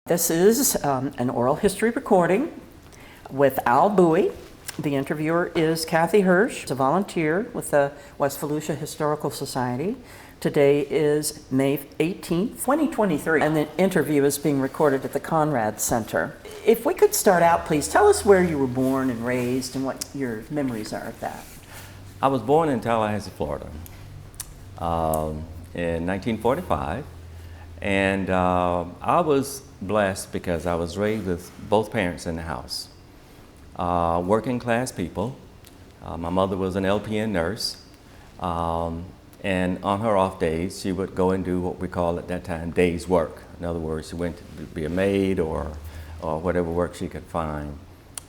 This is an oral history recording with Bouie. The interviewer is Kathy Hirsch, a volunteer with the West Volusia Historical Society. Today is May 18th, 2023, and the interview is being recorded at the Conrad Center. If we could start out, please tell us where you were born and raised and what your memories are of that. I was born in Tallahassee, Florida in 1945, and I was blessed because I was raised with both parents in the house. Working class people. My mother was an LPN nurse, and on her off days she would go and do what we call at that time day's work. In other words, she went to be a maid or whatever work she could find.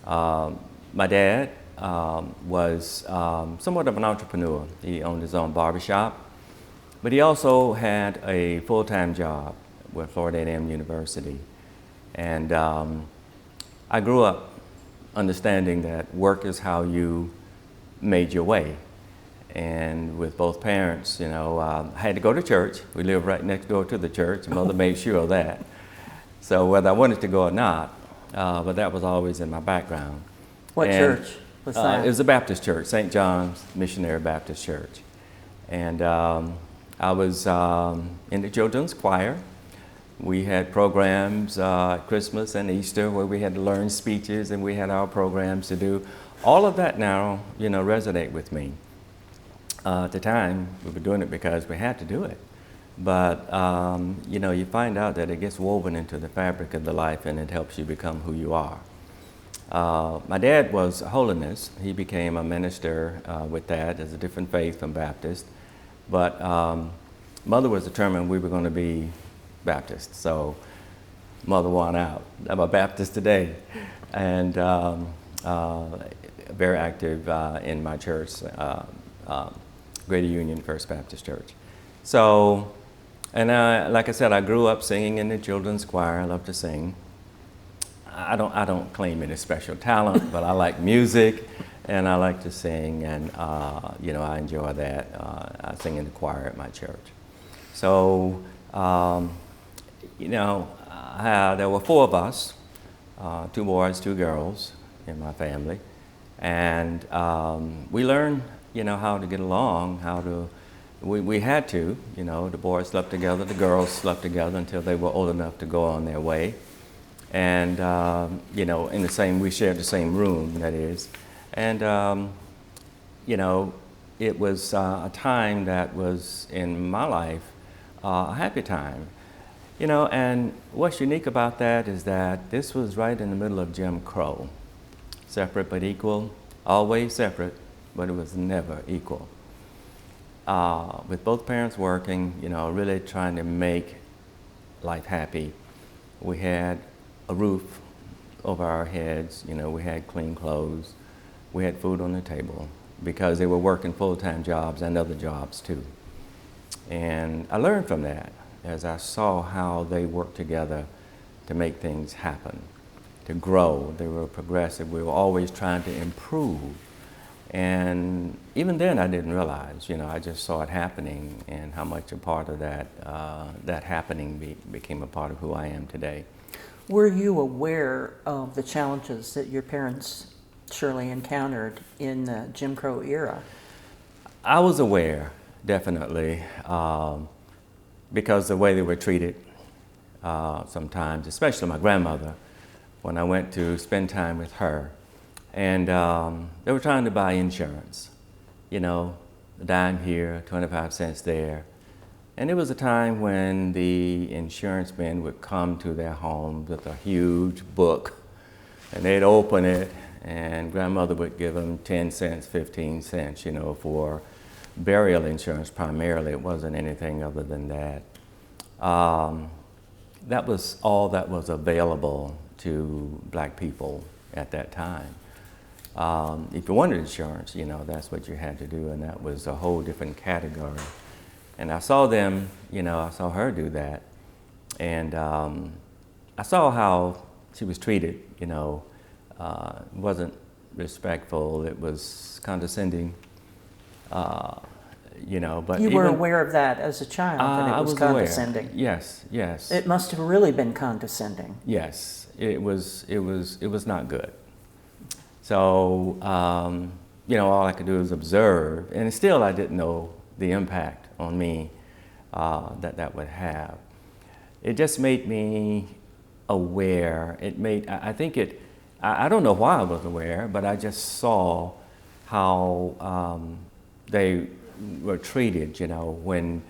My dad was somewhat of an entrepreneur. He owned his own barbershop, but he also had a full-time job with Florida A&M University. And I grew up understanding that work is how you made your way. And with both parents, you know, I had to go to church. We lived right next door to the church. Mother made sure of that. So whether I wanted to go or not, but that was always in my background. What church was that? It was a Baptist church, St. John's Missionary Baptist Church. And I was in the children's choir. We had programs Christmas and Easter where we had to learn speeches, and we had our programs to do. All of that now, you know, resonate with me. At the time, we were doing it because we had to do it. But, you know, you find out that it gets woven into the fabric of the life, and it helps you become who you are. My dad was holiness. He became a minister with that as a different faith from Baptist. But Mother was determined we were going to be Baptist, so Mother won out. I'm a Baptist today, and very active in my church, Greater Union First Baptist Church. So, and like I said, I grew up singing in the children's choir. I love to sing. I don't claim any special talent, but I like music, and I like to sing, and you know, I enjoy that. I sing in the choir at my church. So, you know, there were four of us, 2 boys, 2 girls in my family, and we learned, you know, how to get along, we had to, you know, the boys slept together, the girls slept together until they were old enough to go on their way. And, you know, we shared the same room, that is. And, you know, it was a time that was, in my life, a happy time. You know, and what's unique about that is that this was right in the middle of Jim Crow. Separate but equal, always separate, but it was never equal. With both parents working, you know, really trying to make life happy. We had a roof over our heads, you know, we had clean clothes, we had food on the table because they were working full-time jobs and other jobs too. And I learned from that as I saw how they worked together to make things happen, to grow. They were progressive. We were always trying to improve. And even then I didn't realize, you know, I just saw it happening, and how much a part of that, that happening became a part of who I am today. Were you aware of the challenges that your parents surely encountered in the Jim Crow era? I was aware, definitely, because the way they were treated sometimes, especially my grandmother, when I went to spend time with her. And they were trying to buy insurance, you know, a dime here, 25 cents there. And it was a time when the insurance men would come to their homes with a huge book, and they'd open it, and grandmother would give them 10 cents, 15 cents, you know, for burial insurance primarily. It wasn't anything other than that. That was all that was available to black people at that time. If you wanted insurance, you know, that's what you had to do, and that was a whole different category. And I saw them, you know, I saw her do that, and I saw how she was treated, you know. It wasn't respectful, it was condescending. you know, but You were even- aware of that as a child, that I it was was aware. condescending. Yes, yes. It must have really been condescending. Yes, it was not good. So, you know, all I could do was observe, and still I didn't know the impact on me that would have. It just made me aware. I don't know why I was aware, but I just saw how they were treated, you know, when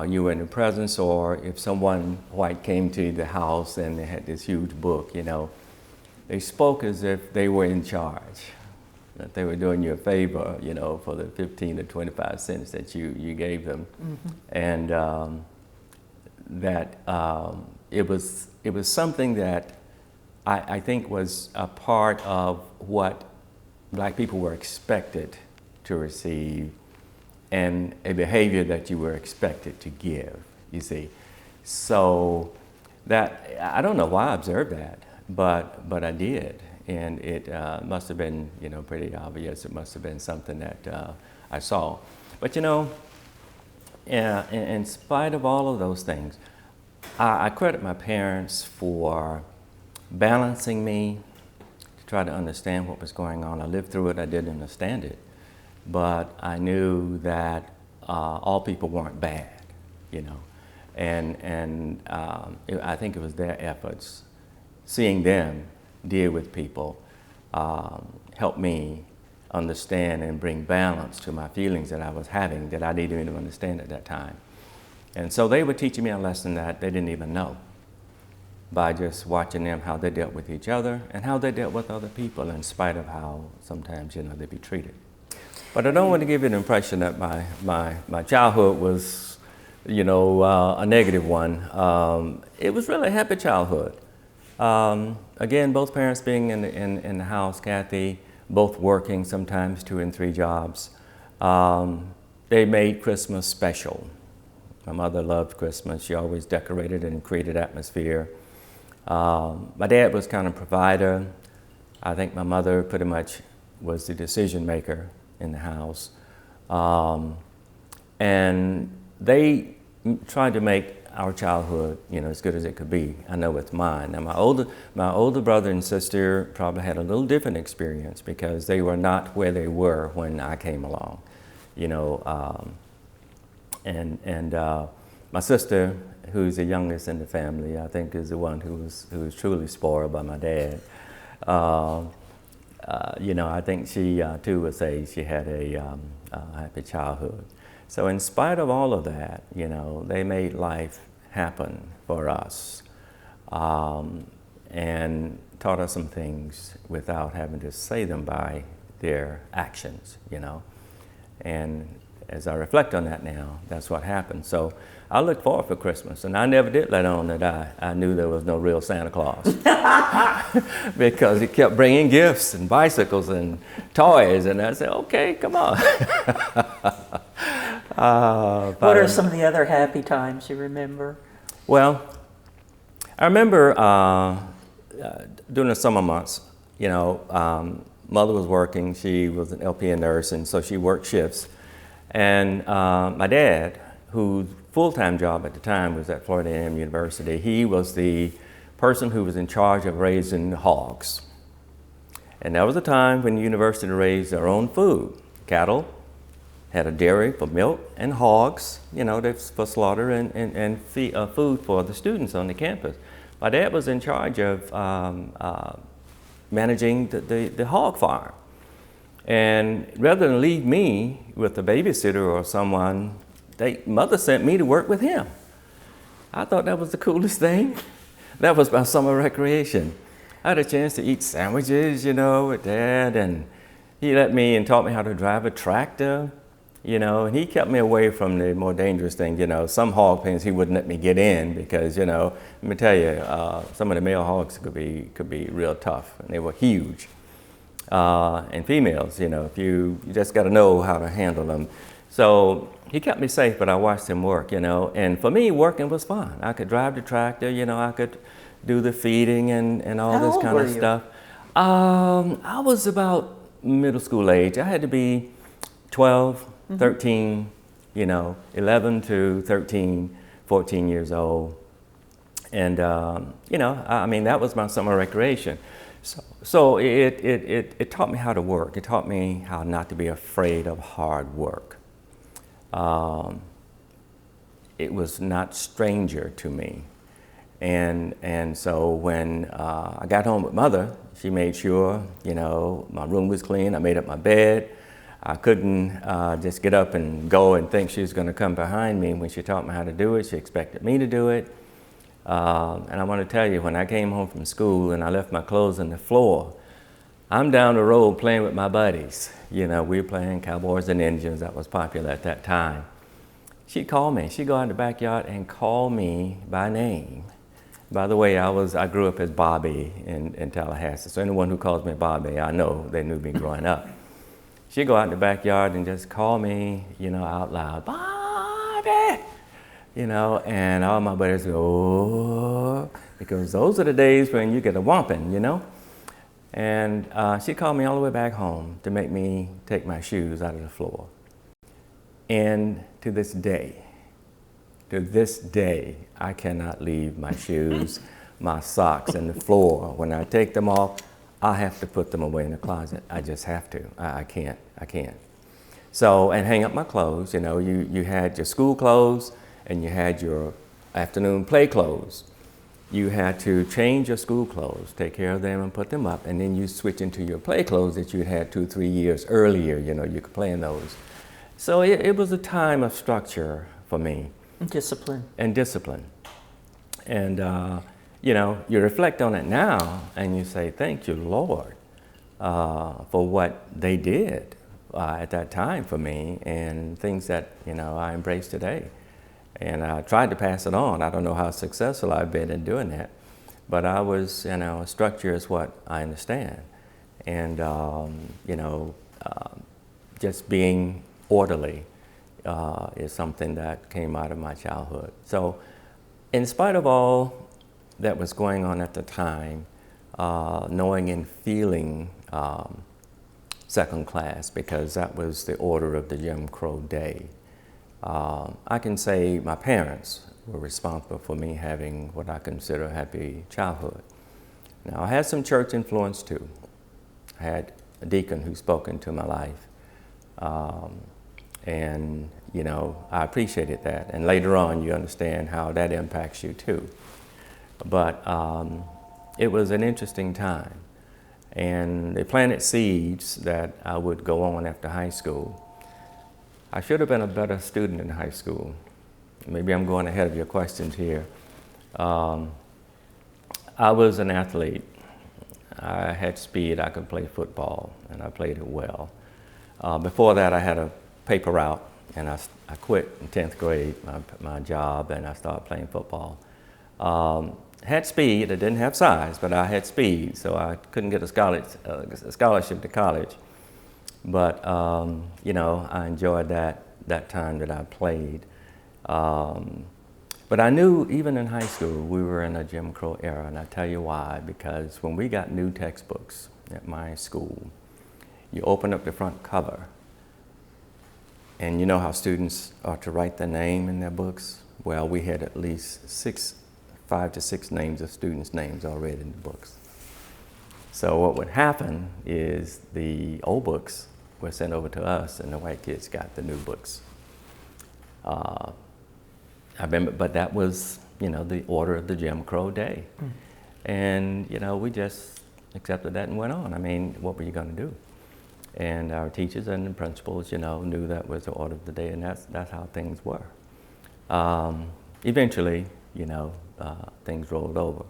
you were in the presence, or if someone white came to the house and they had this huge book, you know, they spoke as if they were in charge, that they were doing you a favor, you know, for the 15 to 25 cents that you gave them. Mm-hmm. And that it was something that I think was a part of what Black people were expected to receive, and a behavior that you were expected to give, you see. So that, I don't know why I observed that, but I did. And it must have been, you know, pretty obvious. It must have been something that I saw. But, you know, in spite of all of those things, I credit my parents for balancing me to try to understand what was going on. I lived through it. I didn't understand it. But I knew that all people weren't bad, you know. And I think it was their efforts, seeing them deal with people, helped me understand and bring balance to my feelings that I was having that I didn't even understand at that time. And so they were teaching me a lesson that they didn't even know, by just watching them, how they dealt with each other and how they dealt with other people, in spite of how sometimes, you know, they'd be treated. But I don't want to give you the impression that my childhood was, you know, a negative one. It was really a happy childhood. Again, both parents being in the house, Kathy, both working, sometimes 2 and 3 jobs. They made Christmas special. My mother loved Christmas. She always decorated and created atmosphere. My dad was kind of provider. I think my mother pretty much was the decision maker in the house. And they tried to make our childhood, you know, as good as it could be. I know with mine. Now, my older brother and sister probably had a little different experience, because they were not where they were when I came along, you know. And my sister, who's the youngest in the family, I think is the one who was truly spoiled by my dad. You know, I think she too would say she had a happy childhood. So in spite of all of that, you know, they made life happen for us, and taught us some things without having to say them by their actions, you know. And as I reflect on that now, that's what happened. So I look forward for Christmas, and I never did let on that I knew there was no real Santa Claus, because he kept bringing gifts and bicycles and toys, and I said, okay, come on. What are some of the other happy times you remember? Well, I remember during the summer months, you know, mother was working. She was an LPN nurse, and so she worked shifts. And my dad, whose full-time job at the time was at Florida A&M University, he was the person who was in charge of raising hogs. And that was a time when the university raised their own food. Cattle, had a dairy for milk, and hogs, you know, for slaughter and food for the students on the campus. My dad was in charge of managing the hog farm. And rather than leave me with a babysitter or someone, mother sent me to work with him. I thought that was the coolest thing. That was my summer recreation. I had a chance to eat sandwiches, you know, with Dad, and he let me and taught me how to drive a tractor, you know, and he kept me away from the more dangerous thing, you know. Some hog pens he wouldn't let me get in because, you know, let me tell you, some of the male hogs could be real tough, and they were huge. And females, you know, you just got to know how to handle them. So he kept me safe, but I watched him work, you know. And for me, working was fun. I could drive the tractor, you know, I could do the feeding and all this kind of stuff. I was about middle school age. I had to be 12, 13, 11 to 13, 14 years old. And, I mean, that was my summer recreation. So it taught me how to work. It taught me how not to be afraid of hard work. It was not stranger to me. And so when I got home with Mother, she made sure, my room was clean. I made up my bed. I couldn't just get up and go and think she was going to come behind me. When she taught me how to do it, she expected me to do it. And I want to tell you, when I came home from school and I left my clothes on the floor, I'm down the road playing with my buddies. We were playing Cowboys and Indians. That was popular at that time. She'd call me. She'd go out in the backyard and call me by name. By the way, I grew up as Bobby in Tallahassee. So anyone who calls me Bobby, I know they knew me growing up. She'd go out in the backyard and just call me, out loud, Bobby! And all my buddies go, oh, because those are the days when you get a whomping, And she called me all the way back home to make me take my shoes out of the floor. And to this day, I cannot leave my shoes, my socks on the floor. When I take them off, I have to put them away in the closet. I just have to. I can't. So, and hang up my clothes. You had your school clothes and you had your afternoon play clothes. You had to change your school clothes, take care of them and put them up, and then you switch into your play clothes that you had 2 or 3 years earlier. You could play in those. So it was a time of structure for me. Discipline. And discipline. And, you reflect on it now and you say, thank you, Lord, for what they did at that time for me and things that, I embrace today. And I tried to pass it on. I don't know how successful I've been in doing that, but I was, structure is what I understand. And, just being orderly is something that came out of my childhood. So in spite of all that was going on at the time, knowing and feeling second class, because that was the order of the Jim Crow day, I can say my parents were responsible for me having what I consider a happy childhood. Now, I had some church influence too. I had a deacon who spoke into my life. And, I appreciated that. And later on, you understand how that impacts you too. But it was an interesting time. And they planted seeds that I would go on after high school. I should have been a better student in high school. Maybe I'm going ahead of your questions here. I was an athlete. I had speed. I could play football, and I played it well. Before that, I had a paper route, and I quit in 10th grade, my job, and I started playing football. Had speed. I didn't have size, but I had speed, so I couldn't get a scholarship to college. But, I enjoyed that time that I played. But I knew even in high school, we were in a Jim Crow era, and I tell you why. Because when we got new textbooks at my school, you open up the front cover, and you know how students are to write their name in their books? Well, we had at least 5 to 6 names of students' names already in the books. So what would happen is the old books were sent over to us, and the white kids got the new books. I remember, but that was, the order of the Jim Crow day. And, we just accepted that and went on. I mean, what were you going to do? And our teachers and the principals, knew that was the order of the day, and that's how things were. Eventually, things rolled over.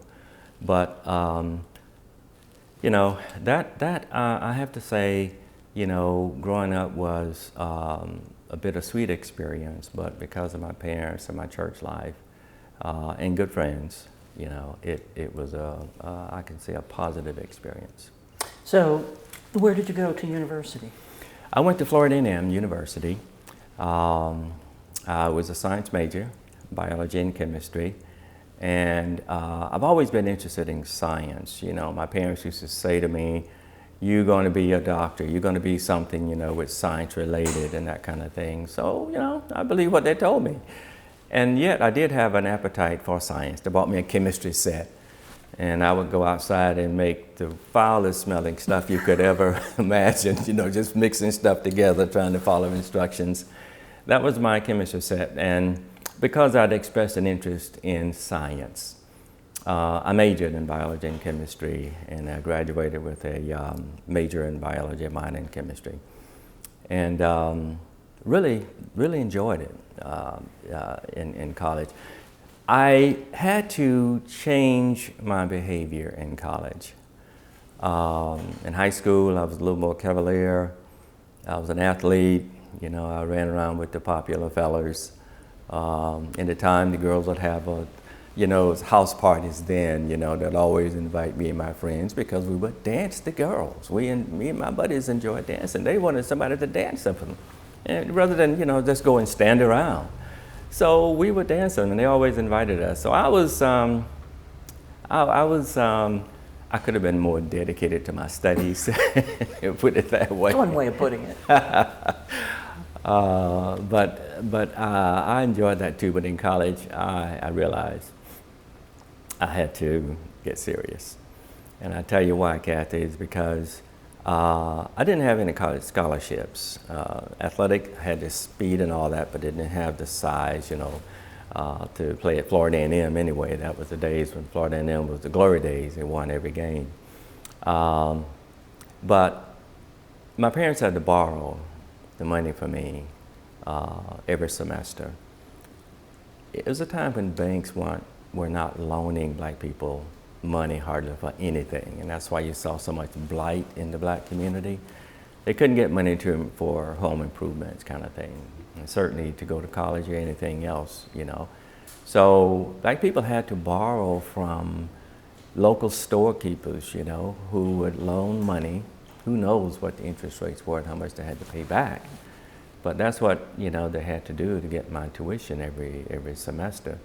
But, I have to say, growing up was a bittersweet experience, but because of my parents and my church life and good friends, it was I can say a positive experience. So, where did you go to university? I went to Florida A&M University. I was a science major, biology and chemistry, and I've always been interested in science. My parents used to say to me, you're going to be a doctor, you're going to be something, with science related and that kind of thing. So, I believe what they told me. And yet I did have an appetite for science. They bought me a chemistry set, and I would go outside and make the foulest smelling stuff you could ever imagine, just mixing stuff together, trying to follow instructions. That was my chemistry set. And because I'd expressed an interest in science, I majored in biology and chemistry, and I graduated with a major in biology, a minor in chemistry. And really enjoyed it in college. I had to change my behavior in college. In high school, I was a little more cavalier. I was an athlete. I ran around with the popular fellas. In the time, the girls would have house parties then, they'd always invite me and my friends because we would dance the girls. Me and my buddies enjoyed dancing. They wanted somebody to dance for them, and rather than, just go and stand around. So we would dance them, and they always invited us. So I could have been more dedicated to my studies, put it that way. That's one way of putting it. But I enjoyed that too. But in college, I realized I had to get serious. And I tell you why, Kathy, is because I didn't have any college scholarships. Athletic, I had the speed and all that, but didn't have the size, to play at Florida A&M anyway. That was the days when Florida A&M was the glory days. They won every game. But my parents had to borrow the money for me every semester. It was a time when banks were not loaning black people money hardly for anything, and that's why you saw so much blight in the black community. They couldn't get money for home improvements kind of thing, and certainly to go to college or anything else, So black people had to borrow from local storekeepers, who would loan money. Who knows what the interest rates were and how much they had to pay back. But that's what, they had to do to get my tuition every semester.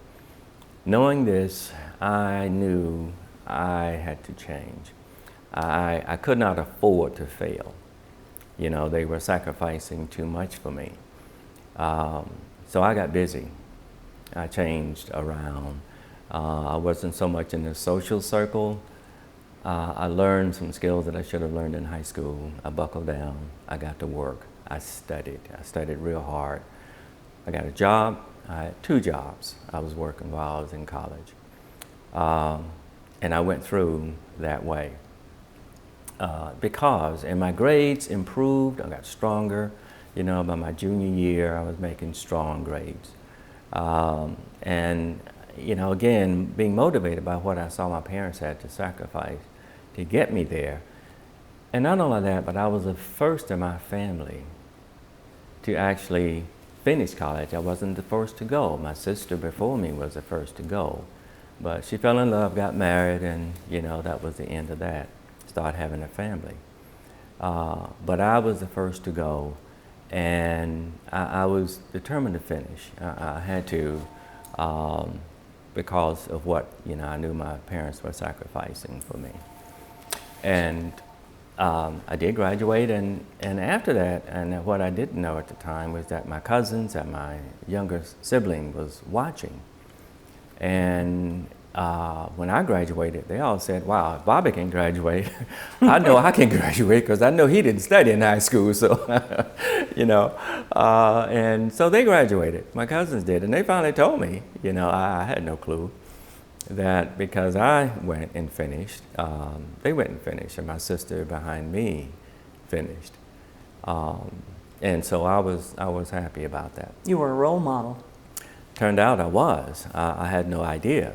Knowing this, I knew I had to change. I could not afford to fail. They were sacrificing too much for me. So I got busy. I changed around. I wasn't so much in the social circle. I learned some skills that I should have learned in high school. I buckled down. I got to work. I studied real hard. I got a job. I had 2 jobs I was working while I was in college. And I went through that way. And my grades improved. I got stronger. By my junior year, I was making strong grades. Again, being motivated by what I saw my parents had to sacrifice to get me there. And not only that, but I was the first in my family to actually finish college. I wasn't the first to go. My sister before me was the first to go. But she fell in love, got married, and that was the end of that. Started having a family. But I was the first to go, and I was determined to finish. I had to, because of what I knew my parents were sacrificing for me. And I did graduate, and after that, and what I didn't know at the time was that my cousins and my younger sibling was watching. And when I graduated, they all said, wow, if Bobby can graduate, I know I can graduate because I know he didn't study in high school, so, and so they graduated, my cousins did, and they finally told me, I had no clue that because I went and finished, they went and finished, and my sister behind me finished. And so I was happy about that. You were a role model. Turned out I was. I had no idea,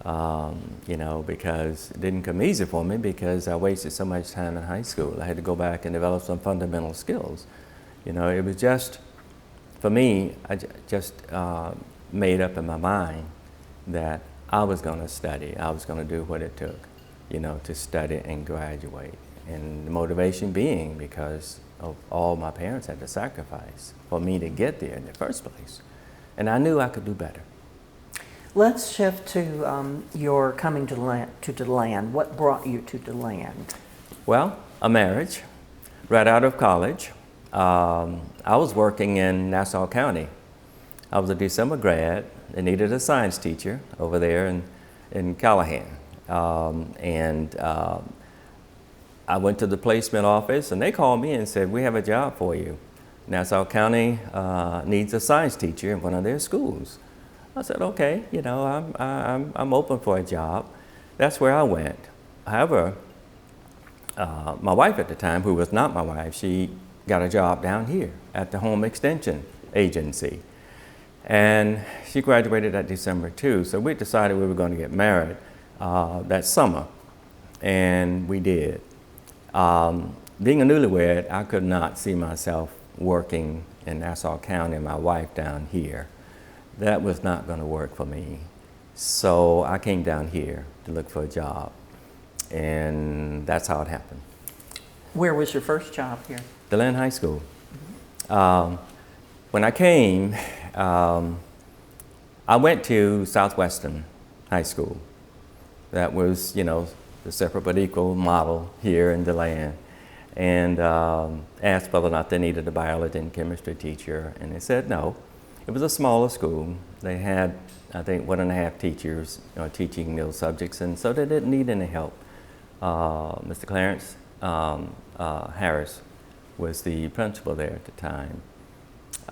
because it didn't come easy for me because I wasted so much time in high school. I had to go back and develop some fundamental skills. It was just, for me, I just made up in my mind that I was going to study. I was going to do what it took, to study and graduate. And the motivation being because of all my parents had to sacrifice for me to get there in the first place. And I knew I could do better. Let's shift to your coming to DeLand. What brought you to DeLand? Well, a marriage, right out of college. I was working in Nassau County. I was a December grad. They needed a science teacher over there in Callahan. I went to the placement office and they called me and said, we have a job for you. Nassau County needs a science teacher in one of their schools. I said, okay, you know, I'm open for a job. That's where I went. However, my wife at the time, who was not my wife, she got a job down here at the Home Extension Agency. And she graduated that December too, so we decided we were going to get married that summer, and we did. Being a newlywed, I could not see myself working in Nassau County and my wife down here. That was not going to work for me. So I came down here to look for a job, and that's how it happened. Where was your first job here? DeLand High School. When I came, I went to Southwestern High School. That was, you know, the separate but equal model here in DeLand. And asked whether or not they needed a biology and chemistry teacher, and they said no. It was a smaller school. They had, I think, 1.5 teachers teaching those subjects, and so they didn't need any help. Mr. Clarence Harris was the principal there at the time.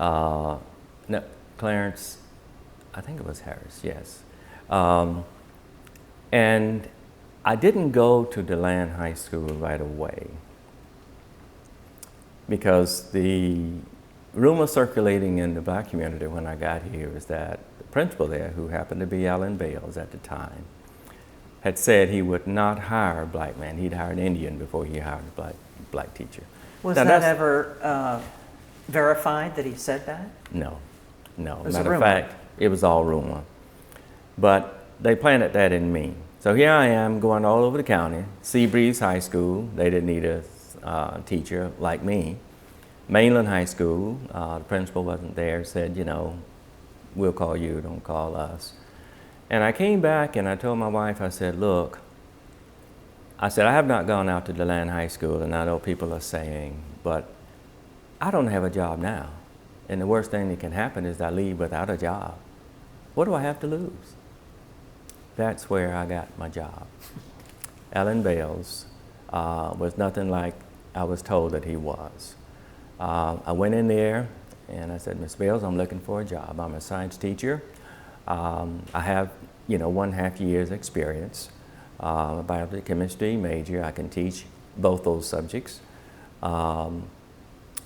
No, Clarence, I think it was Harris, yes. And I didn't go to DeLand High School right away because the rumor circulating in the black community when I got here is that the principal there, who happened to be Alan Bales at the time, had said he would not hire a black man. He'd hire an Indian before he hired a black teacher. Was that ever verified that he said that? No, no. It was a Matter of rumor. fact, it was all rumor. But they planted that in me. So here I am going all over the county. Seabreeze High School, they didn't need a teacher like me. Mainland High School, the principal wasn't there, said, you know, we'll call you, don't call us. And I came back and I told my wife, I said, look, I said, I have not gone out to DeLand High School, and I know people are saying, but I don't have a job now. And the worst thing that can happen is I leave without a job. What do I have to lose? That's where I got my job. Alan Bales was nothing like I was told that he was. I went in there and I said, Ms. Bales, I'm looking for a job. I'm a science teacher. I have, you know, 1.5 years experience. A biology chemistry major. I can teach both those subjects. And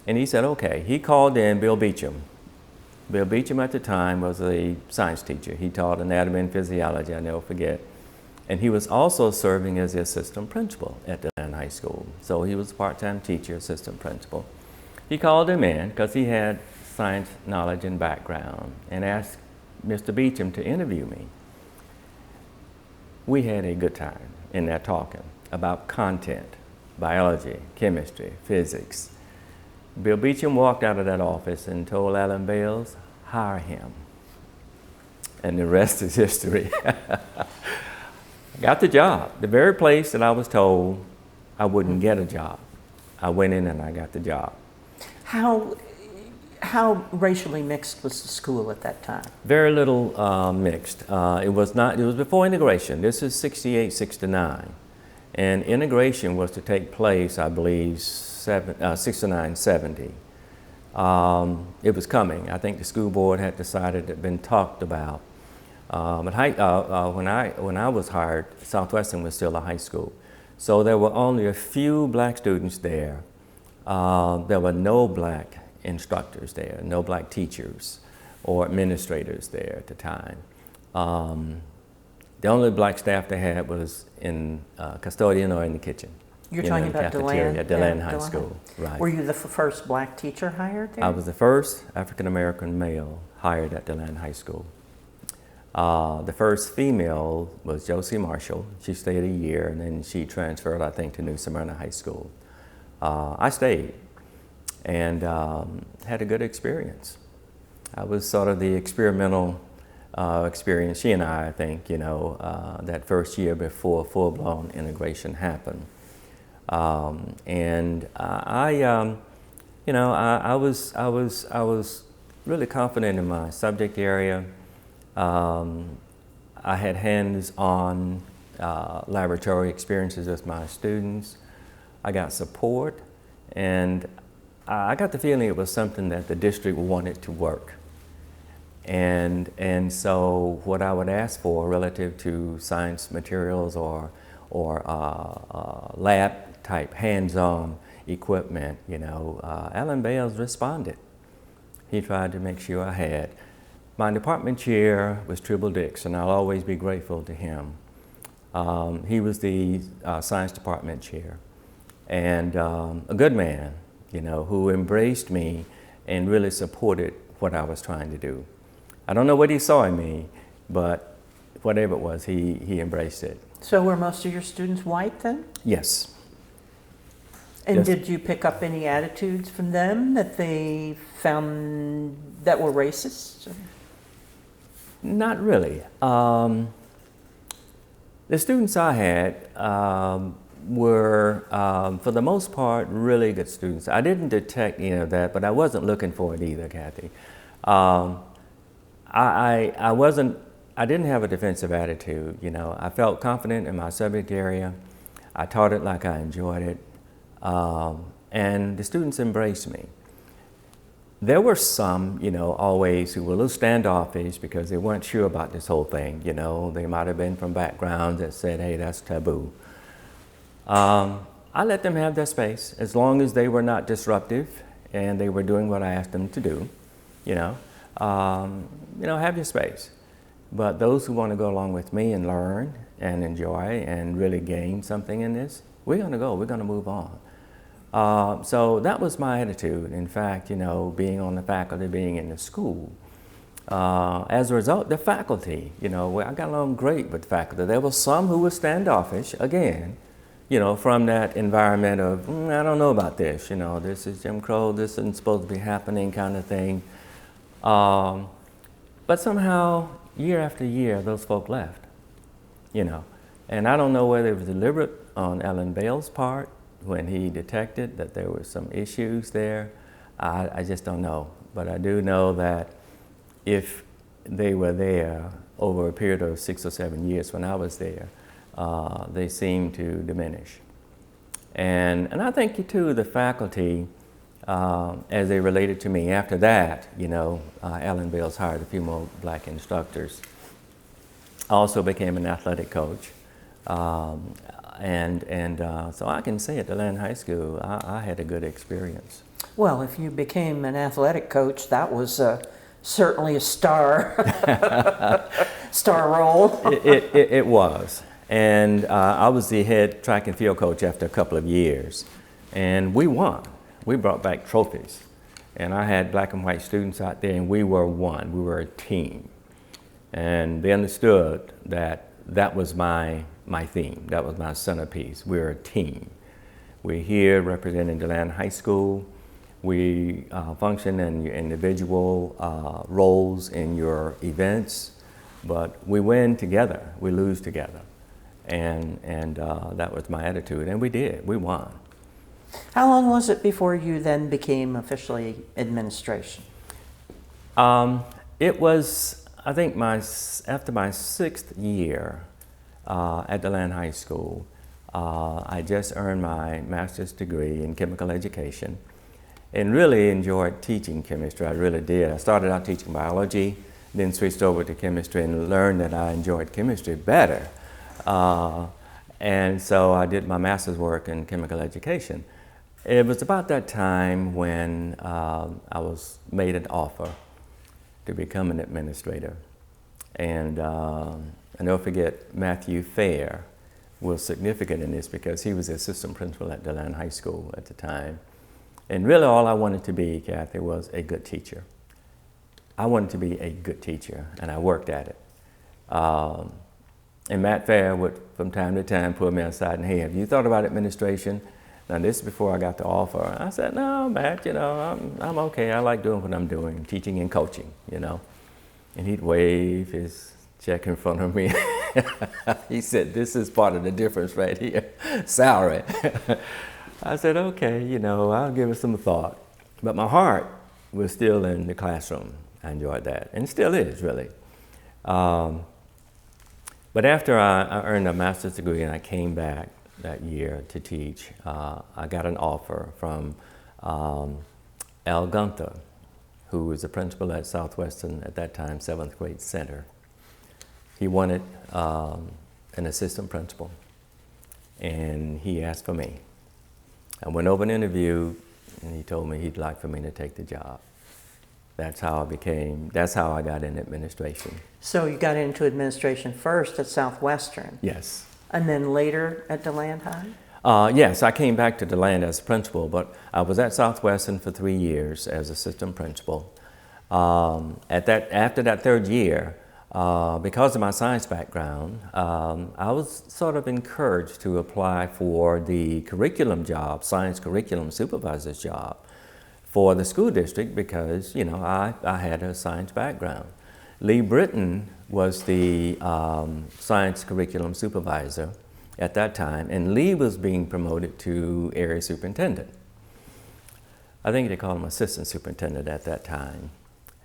he said, okay. He called in Bill Beecham. Bill Beecham at the time was a science teacher. He taught anatomy and physiology, I'll never forget. And he was also serving as the assistant principal at DeLand High School. So he was a part-time teacher, assistant principal. He called him in because he had science knowledge and background and asked Mr. Beecham to interview me. We had a good time in there talking about content, biology, chemistry, physics. Bill Beecham walked out of that office and told Alan Bales, hire him. And the rest is history. Got the job. The very place that I was told I wouldn't get a job. I went in and I got the job. How racially mixed was the school at that time? Very little mixed. It was before integration. This is 68, 69. And integration was to take place, I believe, 69, 70. It was coming. I think the school board had decided it had been talked about. But when I was hired, Southwestern was still a high school. So there were only a few black students there. There were no black instructors there, no black teachers or administrators there at the time. The only black staff they had was in custodian or in the kitchen. You're talking about DeLand? DeLand High School, right. Were you the first black teacher hired there? I was the first African-American male hired at DeLand High School. The first female was Josie Marshall. She stayed a year and then she transferred, I think, to New Smyrna High School. I stayed and had a good experience. I was sort of the experimental experience. She and I think, you know, that first year before full-blown integration happened. I was really confident in my subject area. I had hands-on laboratory experiences with my students. I got support, and I got the feeling it was something that the district wanted to work. And so what I would ask for relative to science materials or lab type hands-on equipment, Alan Bales responded. He tried to make sure I had. My department chair was Tribble Dix, and I'll always be grateful to him. He was the science department chair, and a good man, who embraced me and really supported what I was trying to do. I don't know what he saw in me, but whatever it was, he embraced it. So were most of your students white then? Yes. And Yes. did you pick up any attitudes from them that they found that were racist? Not really. The students I had were, for the most part, really good students. I didn't detect any of that, but I wasn't looking for it either, Kathy. I didn't have a defensive attitude. I felt confident in my subject area. I taught it like I enjoyed it, and the students embraced me. There were some, always who were a little standoffish because they weren't sure about this whole thing. They might have been from backgrounds that said, hey, that's taboo. I let them have their space as long as they were not disruptive and they were doing what I asked them to do. Have your space. But those who want to go along with me and learn and enjoy and really gain something in this, we're going to go. We're going to move on. So that was my attitude. In fact, being on the faculty, being in the school. As a result, the faculty, I got along great with the faculty. There were some who were standoffish, again, from that environment of, I don't know about this, this is Jim Crow, this isn't supposed to be happening kind of thing. But somehow, year after year, those folk left, And I don't know whether it was deliberate on Alan Bale's part when he detected that there were some issues there. I just don't know. But I do know that if they were there over a period of 6 or 7 years when I was there, they seemed to diminish. And I think, too, the faculty, as they related to me, after that, Alan Bales hired a few more black instructors. I also became an athletic coach. So I can say at DeLand High School, I had a good experience. Well, if you became an athletic coach, that was certainly a star role. It was. And I was the head track and field coach after a couple of years. And we won. We brought back trophies. And I had black and white students out there, and we were one. We were a team. And they understood that was my theme. That was my centerpiece. We're a team. We're here representing DeLand High School. We function in your individual roles in your events, but we win together. We lose together. And that was my attitude. And we did. We won. How long was it before you then became officially administration? It was, I think, after my 6th year at DeLand High School. I just earned my master's degree in chemical education and really enjoyed teaching chemistry. I really did. I started out teaching biology, then switched over to chemistry and learned that I enjoyed chemistry better. And so I did my master's work in chemical education. It was about that time when I was made an offer to become an administrator. And I'll never forget Matthew Fair was significant in this because he was the assistant principal at DeLand High School at the time. And really all I wanted to be, Kathy, was a good teacher. I wanted to be a good teacher, and I worked at it. And Matt Fair would, from time to time, pull me aside and, hey, have you thought about administration? Now, this is before I got the offer. I said, no, Matt, I'm okay. I like doing what I'm doing, teaching and coaching, And he'd wave his check in front of me. He said, this is part of the difference right here, salary. I said, okay, you know, I'll give it some thought. But my heart was still in the classroom. I enjoyed that, and still is, really. But after I earned a master's degree and I came back that year to teach, I got an offer from Al Gunther, who was the principal at Southwestern at that time, 7th grade center. He wanted an assistant principal, and he asked for me. I went over and interviewed, and he told me he'd like for me to take the job. That's how I got in administration. So you got into administration first at Southwestern? Yes. And then later at DeLand High? Yes, I came back to DeLand as principal, but I was at Southwestern for 3 years as assistant principal. After that third year, because of my science background, I was sort of encouraged to apply for the curriculum job, science curriculum supervisor's job for the school district because, you know, I had a science background. Lee Britton was the science curriculum supervisor at that time, and Lee was being promoted to area superintendent. I think they called him assistant superintendent at that time.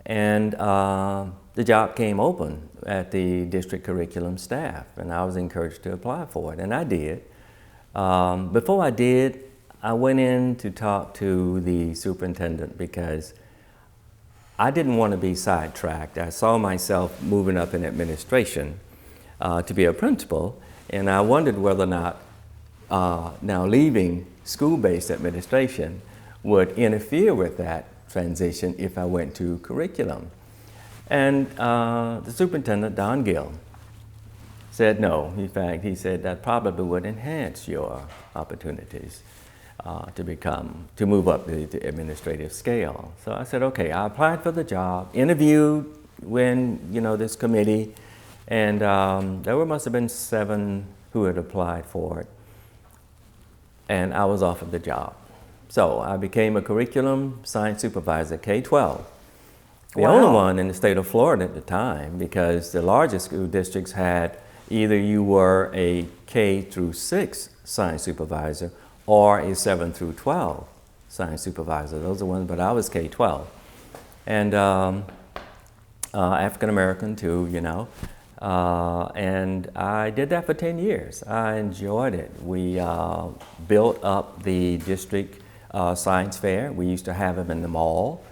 And the job came open at the district curriculum staff, and I was encouraged to apply for it, and I did. Before I did, I went in to talk to the superintendent because I didn't want to be sidetracked. I saw myself moving up in administration to be a principal, and I wondered whether or not now leaving school-based administration would interfere with that transition if I went to curriculum. And the superintendent, Don Gill, said no. In fact, he said that probably would enhance your opportunities to move up the administrative scale. So I said, okay. I applied for the job, interviewed this committee, and there must have been 7 who had applied for it, and I was offered the job. So I became a curriculum science supervisor, K-12. The only one in the state of Florida at the time, because the largest school districts had either you were a K through 6 science supervisor or a 7 through 12 science supervisor. Those are ones, but I was K-12. And African American too, you know. And I did that for 10 years. I enjoyed it. We built up the district science fair. We used to have them in the mall.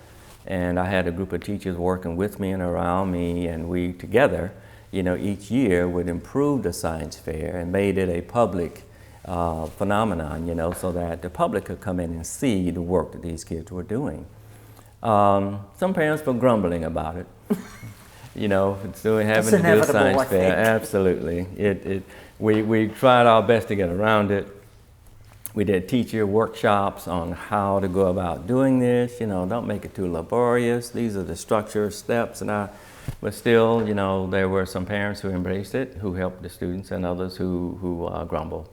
And I had a group of teachers working with me and around me, and we together, you know, each year would improve the science fair and made it a public phenomenon, you know, so that the public could come in and see the work that these kids were doing. Some parents were grumbling about it, you know, having to do a science fair. Absolutely. We tried our best to get around it. We did teacher workshops on how to go about doing this, you know, don't make it too laborious. These are the structure steps, but still, you know, there were some parents who embraced it, who helped the students, and others who grumbled.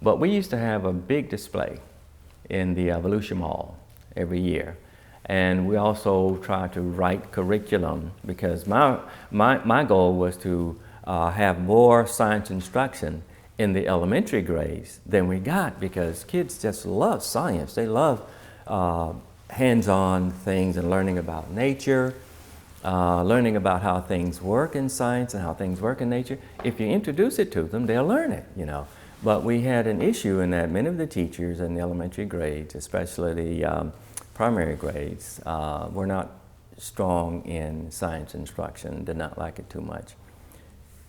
But we used to have a big display in the Volusia Mall every year. And we also tried to write curriculum because my goal was to have more science instruction in the elementary grades than we got, because kids just love science. They love hands-on things and learning about nature, learning about how things work in science and how things work in nature. If you introduce it to them, they'll learn it, you know. But we had an issue in that many of the teachers in the elementary grades, especially the primary grades, were not strong in science instruction, did not like it too much.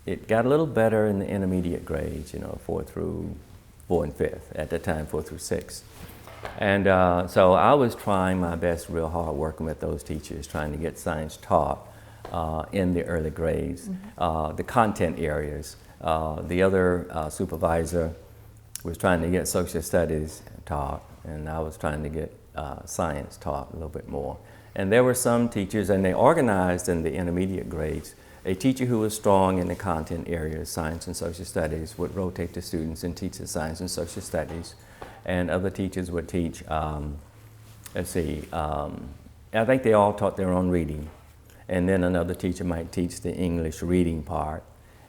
It got a little better in the intermediate grades, you know, 4 and 5th, at the time 4 through 6. And so I was trying my best real hard working with those teachers, trying to get science taught in the early grades, the content areas. The other supervisor was trying to get social studies taught, and I was trying to get science taught a little bit more. And there were some teachers, and they organized in the intermediate grades. A teacher who was strong in the content areas, science and social studies, would rotate the students and teach the science and social studies. And other teachers would teach, I think they all taught their own reading. And then another teacher might teach the English reading part.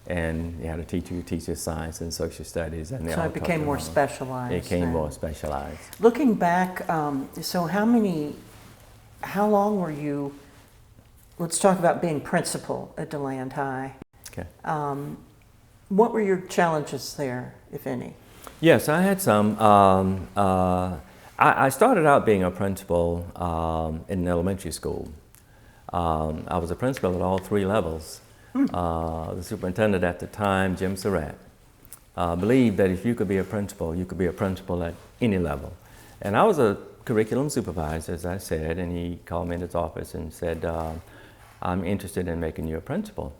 And you had a teacher who teaches science and social studies. And they So all it became taught more their own. specialized. It became then. more specialized. Looking back, so how long were you, let's talk about being principal at DeLand High. Okay. What were your challenges there, if any? Yes, I had some. I started out being a principal in elementary school. I was a principal at all 3 levels. The superintendent at the time, Jim Surratt, believed that if you could be a principal, you could be a principal at any level. And I was a curriculum supervisor, as I said, and he called me in his office and said, I'm interested in making you a principal.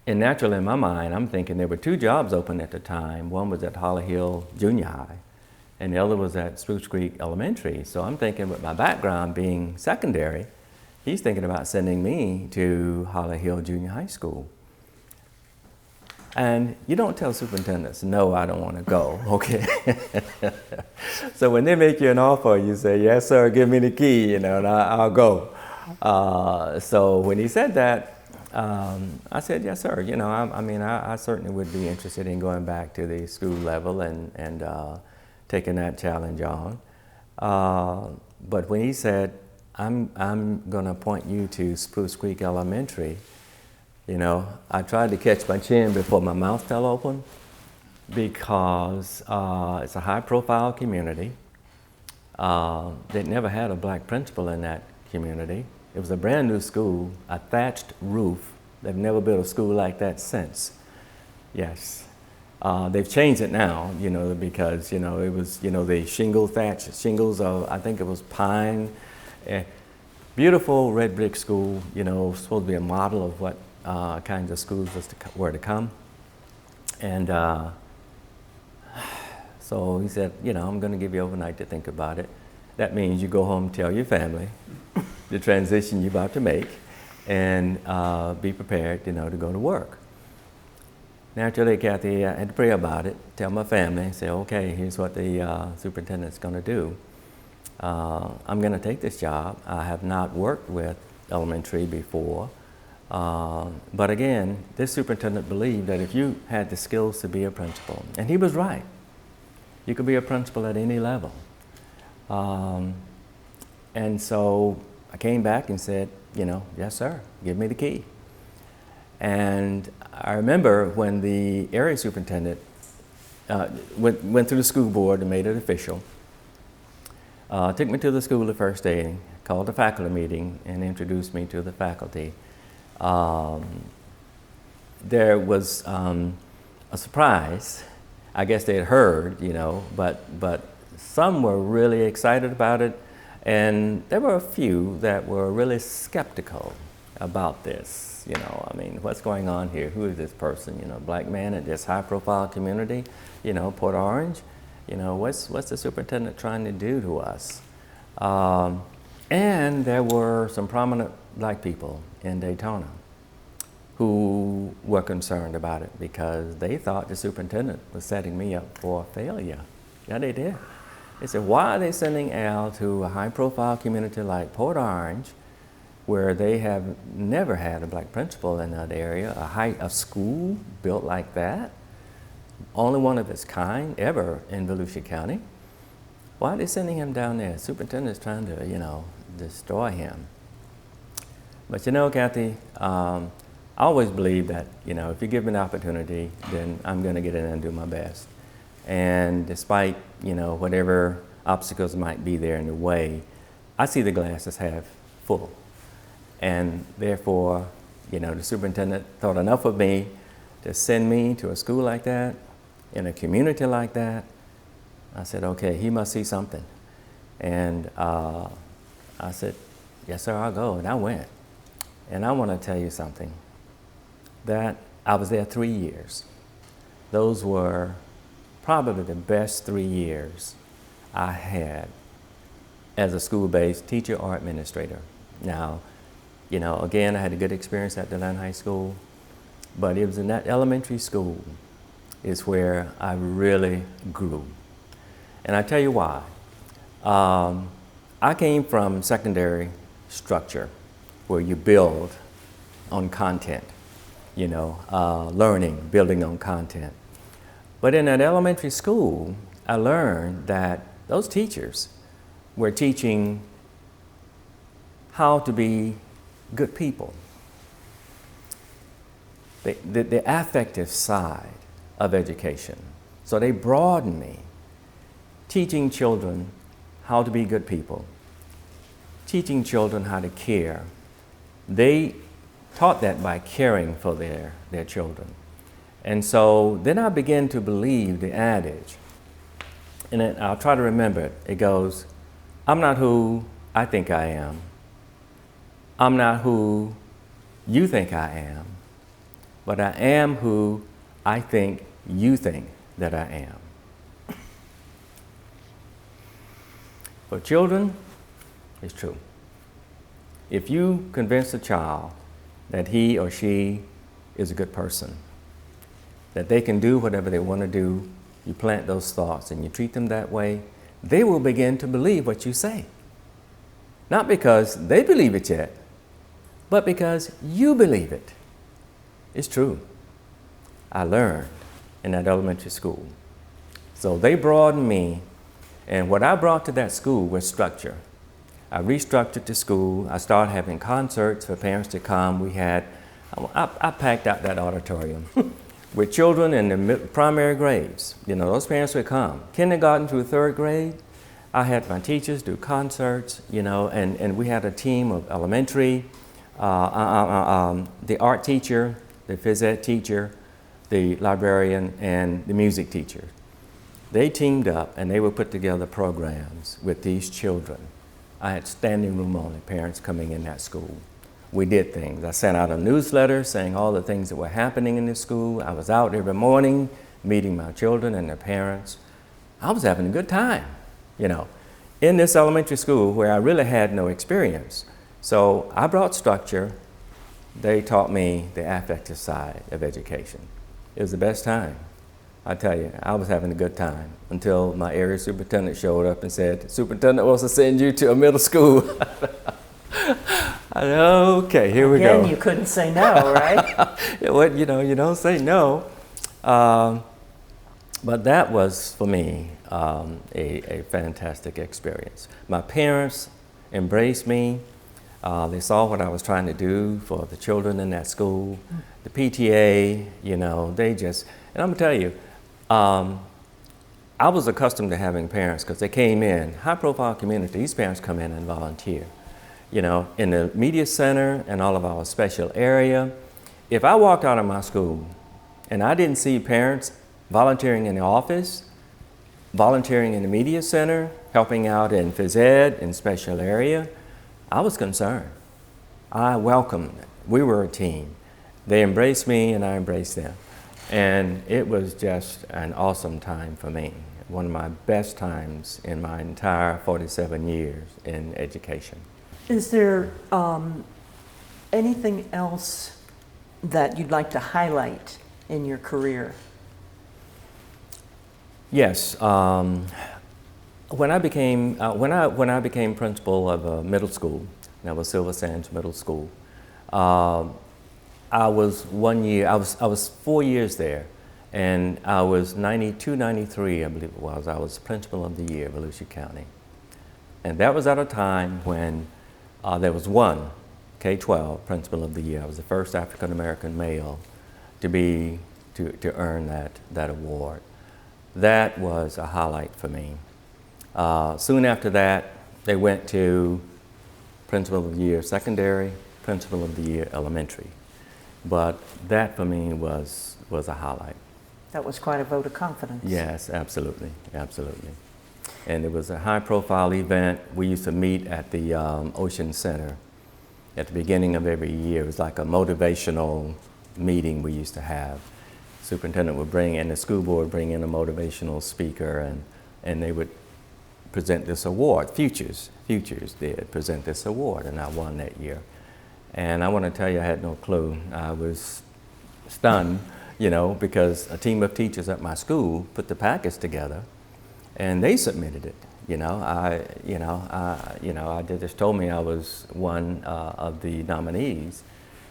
And naturally in my mind, I'm thinking there were 2 jobs open at the time. One was at Holly Hill Junior High, and the other was at Spruce Creek Elementary. So I'm thinking with my background being secondary, he's thinking about sending me to Holly Hill Junior High School. And you don't tell superintendents, no, I don't want to go, okay? So when they make you an offer, you say, yes, sir, give me the key, and I'll go. So when he said that, I said, yes, sir. I certainly would be interested in going back to the school level and taking that challenge on. But when he said, I'm going to appoint you to Spruce Creek Elementary, I tried to catch my chin before my mouth fell open because it's a high-profile community. They'd never had a black principal in that community. It was a brand new school, a thatched roof. They've never built a school like that since. Yes. They've changed it now, because, it was, the shingles of, I think it was pine. Beautiful red brick school, supposed to be a model of what kinds of schools were to come. And so he said, I'm going to give you overnight to think about it. That means you go home, tell your family the transition you're about to make, and be prepared, to go to work. Naturally, Kathy, I had to pray about it, tell my family, say, okay, here's what the superintendent's going to do. I'm going to take this job. I have not worked with elementary before. But again, this superintendent believed that if you had the skills to be a principal, and he was right, you could be a principal at any level. And so I came back and said, yes, sir, give me the key. And I remember when the area superintendent went through the school board and made it official, took me to the school the first day, called a faculty meeting, and introduced me to the faculty. There was a surprise. I guess they had heard, but some were really excited about it, and there were a few that were really skeptical about this. What's going on here? Who is this person? Black man in this high-profile community, Port Orange. What's the superintendent trying to do to us? And there were some prominent black people in Daytona who were concerned about it because they thought the superintendent was setting me up for failure. Yeah, they did. They said, why are they sending Al to a high-profile community like Port Orange, where they have never had a black principal in that area, a school built like that, only one of its kind ever in Volusia County? Why are they sending him down there? The superintendent's trying to, destroy him. But Kathy, I always believe that, if you give me an opportunity, then I'm going to get in and do my best. And despite, whatever obstacles might be there in the way, I see the glass as half full. And therefore, the superintendent thought enough of me to send me to a school like that, in a community like that. I said, okay, he must see something. And I said, yes, sir, I'll go. And I went. And I want to tell you something. That I was there 3 years. Those were probably the best 3 years I had as a school-based teacher or administrator. Now, again, I had a good experience at DeLand High School, but it was in that elementary school is where I really grew. And I tell you why. I came from secondary structure where you build on content. learning, building on content. But in that elementary school, I learned that those teachers were teaching how to be good people. The affective side of education. So they broadened me, teaching children how to be good people, teaching children how to care. They taught that by caring for their children. And so then I began to believe the adage, and I'll try to remember it. It goes, I'm not who I think I am. I'm not who you think I am, but I am who I think you think that I am. For children, it's true. If you convince a child that he or she is a good person, that they can do whatever they want to do, you plant those thoughts and you treat them that way, they will begin to believe what you say. Not because they believe it yet, but because you believe it. It's true. I learned in that elementary school. So they broadened me, and what I brought to that school was structure. I restructured the school. I started having concerts for parents to come. I packed out that auditorium with children in the primary grades. Those parents would come. Kindergarten through third grade, I had my teachers do concerts, and we had a team of elementary, the art teacher, the phys ed teacher, the librarian, and the music teacher. They teamed up and they would put together programs with these children. I had standing room only parents coming in that school. We did things. I sent out a newsletter saying all the things that were happening in this school. I was out every morning meeting my children and their parents. I was having a good time, in this elementary school where I really had no experience. So I brought structure. They taught me the affective side of education. It was the best time. I tell you, I was having a good time until my area superintendent showed up and said, "Superintendent wants to send you to a middle school." I said, okay, here we go. Again, you couldn't say no, right? You don't say no. But that was, for me, a fantastic experience. My parents embraced me. They saw what I was trying to do for the children in that school. The PTA, they just, and I'm gonna tell you, I was accustomed to having parents because they came in, high profile community, these parents come in and volunteer. In the media center and all of our special area, if I walked out of my school and I didn't see parents volunteering in the office, volunteering in the media center, helping out in phys ed, in special area, I was concerned. I welcomed it. We were a team. They embraced me and I embraced them. And it was just an awesome time for me. One of my best times in my entire 47 years in education. Is there anything else that you'd like to highlight in your career? Yes. When I became principal of a middle school, that was Silver Sands Middle School, I was 4 years there, and I was 92, 93, I believe it was. I was principal of the year, Volusia County. And that was at a time when there was one K-12 principal of the year. I was the first African-American male to earn that award. That was a highlight for me. Soon after that, they went to Principal of the Year Secondary, Principal of the Year Elementary. But that for me was a highlight. That was quite a vote of confidence. Yes, absolutely, absolutely. And it was a high-profile event. We used to meet at the Ocean Center at the beginning of every year. It was like a motivational meeting we used to have. Superintendent would bring in, the school board would bring in a motivational speaker, and they would present this award. Futures did present this award, and I won that year. And I want to tell you, I had no clue. I was stunned, because a team of teachers at my school put the package together, and they submitted it. They just told me I was one of the nominees,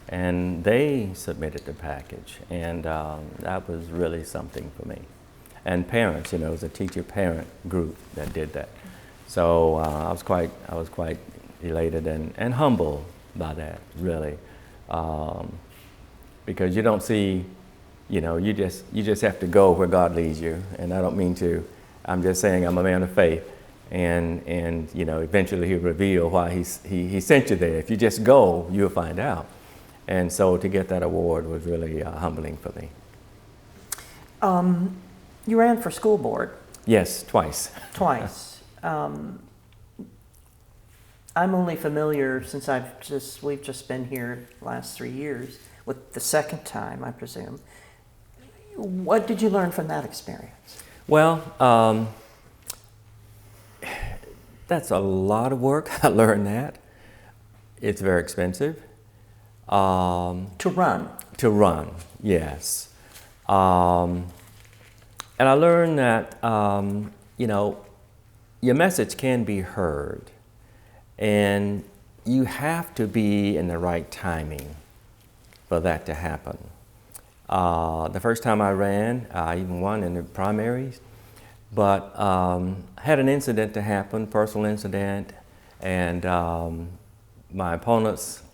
and they submitted the package, and that was really something for me. And parents, it was a teacher-parent group that did that. So I was quite elated and humbled by that, really, because you don't see, you just have to go where God leads you. And I don't mean to. I'm just saying I'm a man of faith, and eventually He'll reveal why He sent you there. If you just go, you'll find out. And so to get that award was really humbling for me. You ran for school board. Yes, twice. Twice. I'm only familiar, since we've just been here the last 3 years, with the second time, I presume. What did you learn from that experience? Well, that's a lot of work. I learned that. It's very expensive. To run? To run, yes. And I learned that, your message can be heard, and you have to be in the right timing for that to happen. The first time I ran, I even won in the primaries, but had an incident to happen, personal incident, and my opponents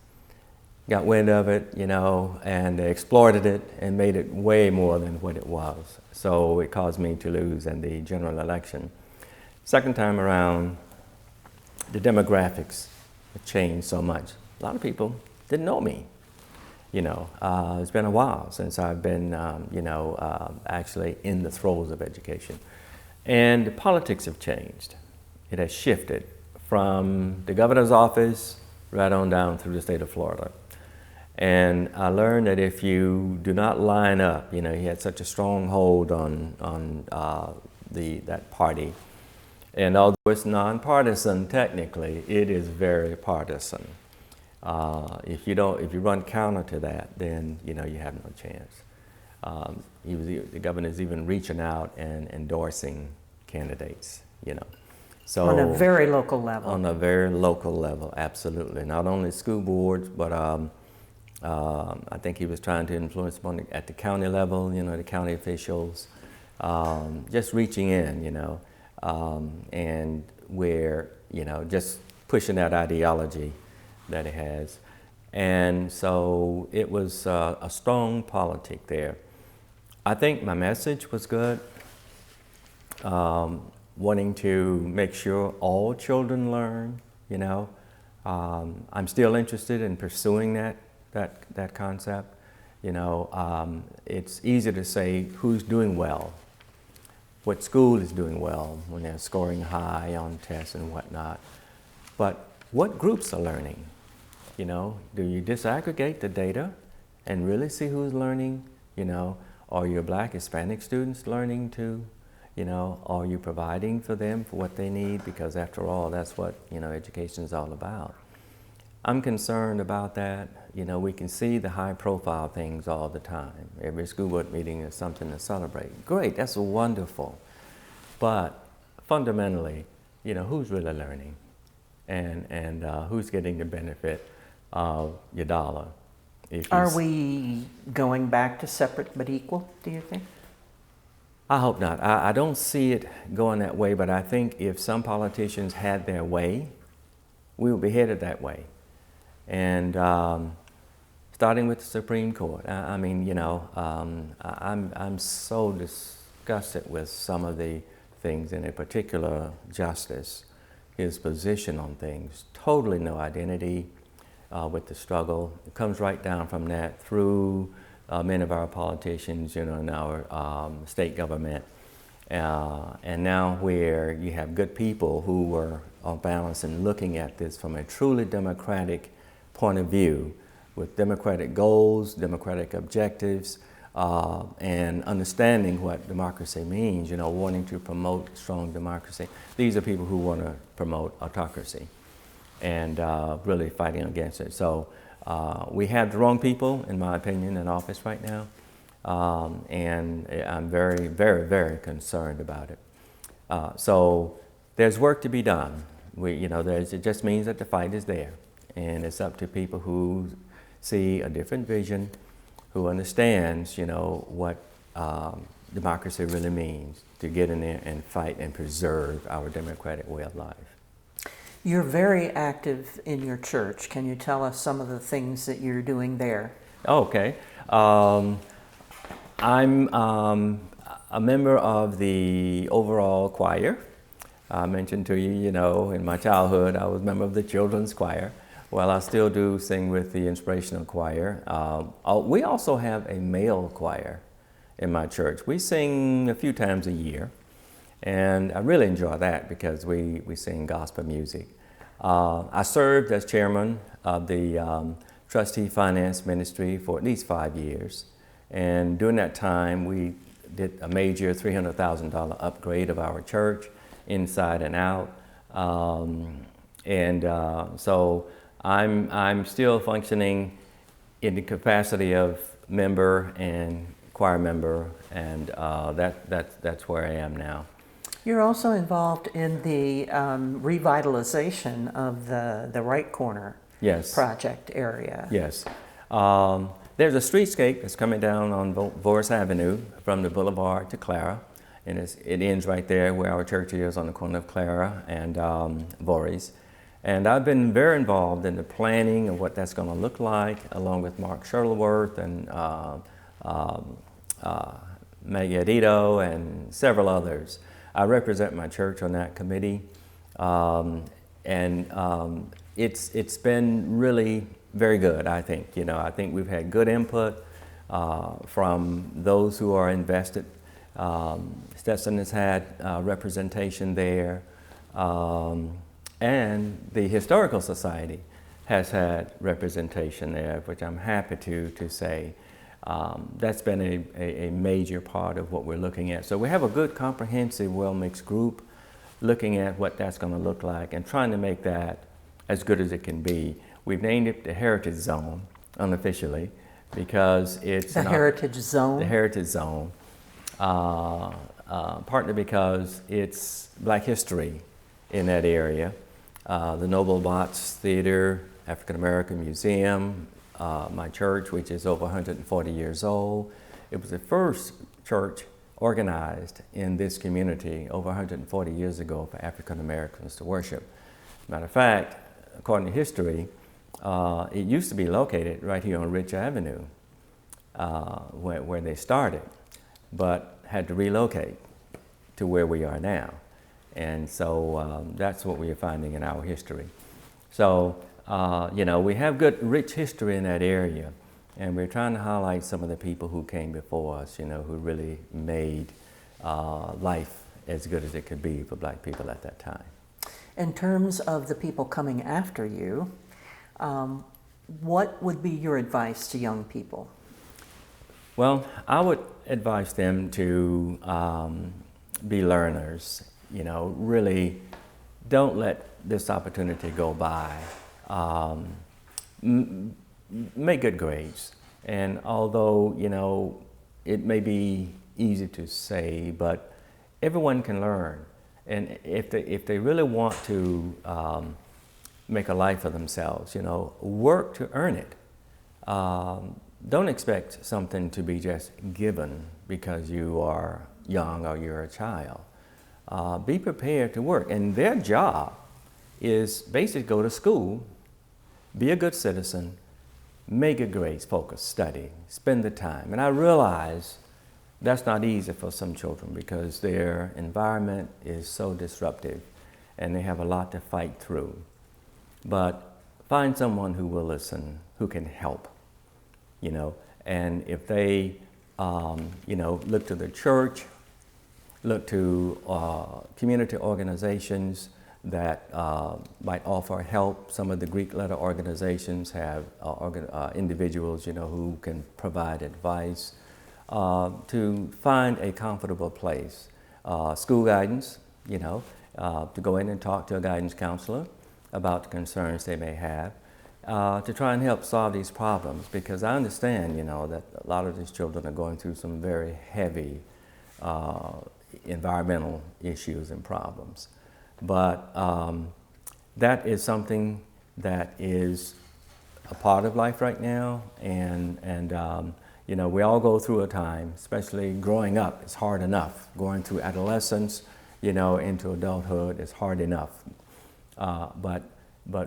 got wind of it, and they exploited it and made it way more than what it was. So it caused me to lose in the general election. Second time around, the demographics have changed so much. A lot of people didn't know me. It's been a while since I've been, actually in the throes of education. And the politics have changed. It has shifted from the governor's office right on down through the state of Florida. And I learned that if you do not line up, he had such a strong hold on that party. And although it's nonpartisan, technically, it is very partisan. If you run counter to that, then you have no chance. The governor's even reaching out and endorsing candidates. So on a very local level. On a very local level, absolutely. Not only school boards, but I think he was trying to influence at the county level. The county officials, just reaching in. And where just pushing that ideology that it has. And so it was a strong politic there. I think my message was good, wanting to make sure all children learn, I'm still interested in pursuing that concept. It's easy to say who's doing well, what school is doing well when they're scoring high on tests and whatnot. But what groups are learning? Do you disaggregate the data and really see who's learning? Are your Black, Hispanic students learning too? Are you providing for them for what they need? Because after all, that's what, education is all about. I'm concerned about that. We can see the high profile things all the time. Every school board meeting is something to celebrate. Great, that's wonderful. But fundamentally, who's really learning? And who's getting the benefit of your dollar? Are we going back to separate but equal, do you think? I hope not. I don't see it going that way, but I think if some politicians had their way, we would be headed that way. And starting with the Supreme Court, I'm so disgusted with some of the things, in a particular justice, his position on things, totally no identity with the struggle. It comes right down from that through many of our politicians, in our state government. And now where you have good people who are on balance and looking at this from a truly democratic point of view, with democratic goals, democratic objectives, and understanding what democracy means, wanting to promote strong democracy. These are people who want to promote autocracy and really fighting against it. So we have the wrong people, in my opinion, in office right now. And I'm very, very, very concerned about it. So there's work to be done. It just means that the fight is there. And it's up to people who see a different vision, who understands, what democracy really means, to get in there and fight and preserve our democratic way of life. You're very active in your church. Can you tell us some of the things that you're doing there? Okay. I'm a member of the overall choir. I mentioned to you, in my childhood, I was a member of the children's choir. Well, I still do sing with the inspirational choir. We also have a male choir in my church. We sing a few times a year, and I really enjoy that because we sing gospel music. I served as chairman of the trustee finance ministry for at least 5 years, and during that time we did a major $300,000 upgrade of our church inside and out, so I'm still functioning in the capacity of member and choir member, and that's where I am now. You're also involved in the revitalization of the Right Corner Yes. project area. Yes. There's a streetscape that's coming down on Volusia Avenue from the boulevard to Clara, and it ends right there where our church is on the corner of Clara and Voorhees. And I've been very involved in the planning of what that's going to look like, along with Mark Shuttleworth and Maggie Adito and several others. I represent my church on that committee, it's been really very good, I think. I think we've had good input from those who are invested. Stetson has had representation there, and the Historical Society has had representation there, which I'm happy to say. That's been a major part of what we're looking at. So we have a good, comprehensive, well-mixed group looking at what that's going to look like and trying to make that as good as it can be. We've named it the Heritage Zone unofficially because it's the Heritage Zone. The Heritage Zone, partly because it's Black history in that area. The Noble Watts Theater, African American Museum, my church, which is over 140 years old. It was the first church organized in this community over 140 years ago for African Americans to worship. Matter of fact, according to history, it used to be located right here on Rich Avenue, where they started, but had to relocate to where we are now. And so that's what we are finding in our history. So, we have good, rich history in that area, and we're trying to highlight some of the people who came before us, who really made life as good as it could be for Black people at that time. In terms of the people coming after you, what would be your advice to young people? Well, I would advise them to be learners. Really don't let this opportunity go by. Make good grades. And although, it may be easy to say, but everyone can learn. And if they really want to make a life for themselves, work to earn it. Don't expect something to be just given because you are young or you're a child. Be prepared to work. And their job is basically go to school, be a good citizen, make good grades, focus, study, spend the time. And I realize that's not easy for some children because their environment is so disruptive and they have a lot to fight through. But find someone who will listen, who can help, and if they, look to the church, look to community organizations that might offer help. Some of the Greek letter organizations have individuals, who can provide advice to find a comfortable place. School guidance, to go in and talk to a guidance counselor about the concerns they may have, to try and help solve these problems, because I understand, that a lot of these children are going through some very heavy environmental issues and problems. But that is something that is a part of life right now, and you know, we all go through a time, especially growing up, it's hard enough. Going through adolescence, you know, into adulthood is hard enough. But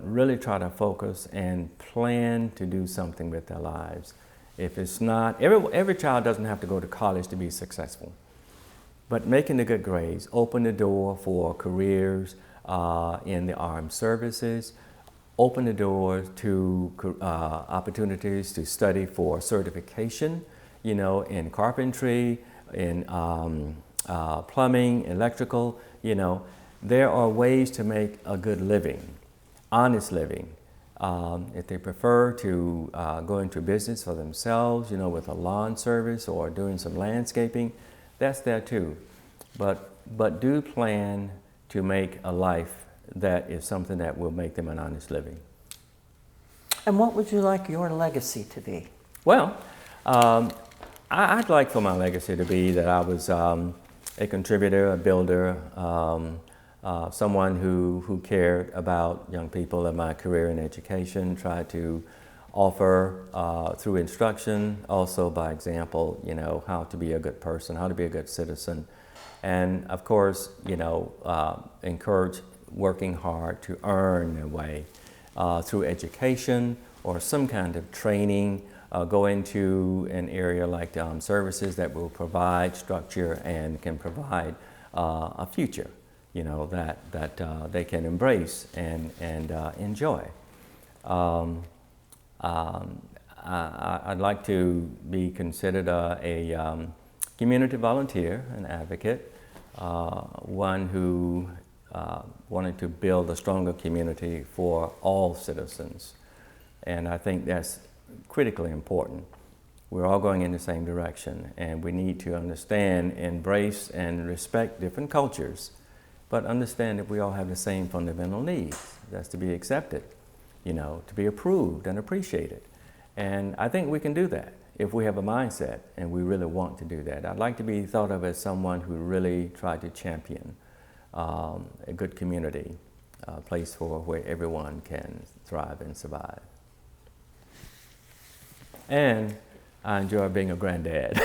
really try to focus and plan to do something with their lives. If it's not, every child doesn't have to go to college to be successful. But making the good grades open the door for careers in the armed services, open the door to opportunities to study for certification, you know, in carpentry, in plumbing, electrical, you know. There are ways to make a good living, honest living. If they prefer to go into business for themselves, you know, with a lawn service or doing some landscaping, that's there too. But do plan to make a life that is something that will make them an honest living. And what would you like your legacy to be? Well, I'd like for my legacy to be that I was a contributor, a builder, someone who cared about young people in my career in education, tried to offer through instruction, also by example, you know, how to be a good person, how to be a good citizen. And of course, you know, encourage working hard to earn their way through education or some kind of training, go into an area like services that will provide structure and can provide a future, you know, that they can embrace and enjoy. I'd like to be considered a community volunteer, an advocate, one who wanted to build a stronger community for all citizens. And I think that's critically important. We're all going in the same direction, and we need to understand, embrace, and respect different cultures, but understand that we all have the same fundamental needs. That's to be accepted, you know, to be approved and appreciated. And I think we can do that if we have a mindset and we really want to do that. I'd like to be thought of as someone who really tried to champion a good community, a place where everyone can thrive and survive. And I enjoy being a granddad.